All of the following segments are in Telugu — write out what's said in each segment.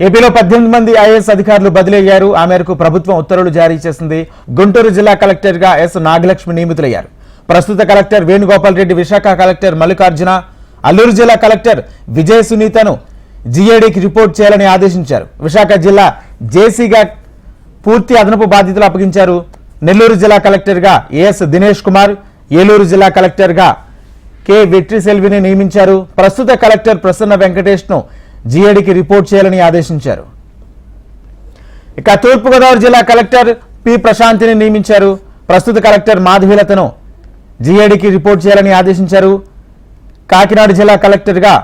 ఏపీలో 18 మంది ఐఏఎస్ అధికారులు బదిలీ అయ్యారు. ఆ మేరకు ప్రభుత్వం ఉత్తర్వులు జారీ చేసింది. గుంటూరు జిల్లా కలెక్టర్ గా ఎస్ నాగలక్ష్మి నియమితులయ్యారు. ప్రస్తుత కలెక్టర్ వేణుగోపాల్ రెడ్డి, విశాఖ కలెక్టర్ మల్లికార్జున, అల్లూరు జిల్లా కలెక్టర్ విజయ సునీతను జీఏడీకి రిపోర్ట్ చేయాలని ఆదేశించారు. విశాఖ జిల్లా జేసీగా పూర్తి అదనపు బాధ్యతలు అప్పగించారు. నెల్లూరు జిల్లా కలెక్టర్ గా ఏఎస్ దినేష్ కుమార్, ఏలూరు జిల్లా కలెక్టర్ గా కె వెట్రిసెల్విని నియమించారు. ప్రస్తుత కలెక్టర్ ప్రసన్న వెంకటేష్ ను జీఏడీకి రిపోర్ట్ చేయాలని ఆదేశించారు. ఇక తూర్పుగోదావరి జిల్లా కలెక్టర్ పి ప్రశాంతిని నియమించారు. ప్రస్తుత కలెక్టర్ మాధవీలతను జీఏడీకి రిపోర్ట్ చేయాలని ఆదేశించారు. కాకినాడ జిల్లా కలెక్టర్ గా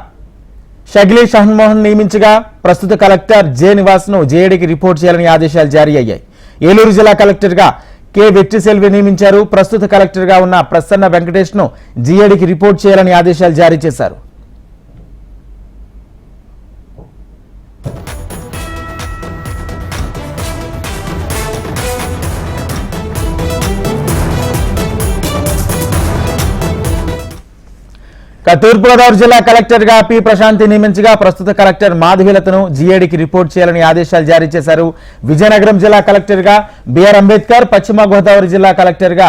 షగ్లీ షహన్మోహన్ నియమించగా ప్రస్తుత కలెక్టర్ జె నివాస్ ను జీఏడీకి రిపోర్ట్ చేయాలని ఆదేశాలు జారీ అయ్యాయి. ఏలూరు జిల్లా కలెక్టర్ గా కె వెట్రిసెల్వి నియమించారు. ప్రస్తుత కలెక్టర్ గా ఉన్న ప్రసన్న వెంకటేష్ ను జీఏడీకి రిపోర్ట్ చేయాలని ఆదేశాలు జారీ చేశారు. తూర్పుగోదావరి జిల్లా కలెక్టర్ గా పి ప్రశాంతి నియమించగా ప్రస్తుత కలెక్టర్ మాధవీలతను జీఏడీకి రిపోర్ట్ చేయాలని ఆదేశాలు జారీ చేశారు. విజయనగరం జిల్లా కలెక్టర్ గా బిఆర్ అంబేద్కర్, పశ్చిమ గోదావరి జిల్లా కలెక్టర్ గా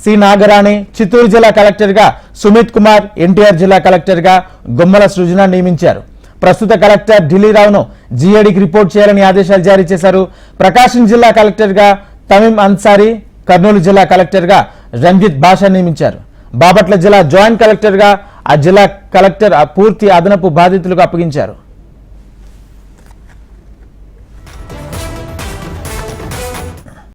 సి నాగరాణి, చిత్తూరు జిల్లా కలెక్టర్ గా సుమిత్ కుమార్, ఎన్టీఆర్ జిల్లా కలెక్టర్ గా గుమ్మల సృజన నియమించారు. ప్రస్తుత కలెక్టర్ ఢిల్లీరావును జీఏడీకి రిపోర్ట్ చేయాలని ఆదేశాలు జారీ చేశారు. ప్రకాశం జిల్లా కలెక్టర్ గా తమీం అన్సారీ, కర్నూలు జిల్లా కలెక్టర్ గా రంజిత్ బాషా నియమించారు. బాపట్ల జిల్లా జాయింట్ కలెక్టర్ గా ఆ జిల్లా కలెక్టర్ పూర్తి అదనపు బాధ్యతలకు అప్పగించారు.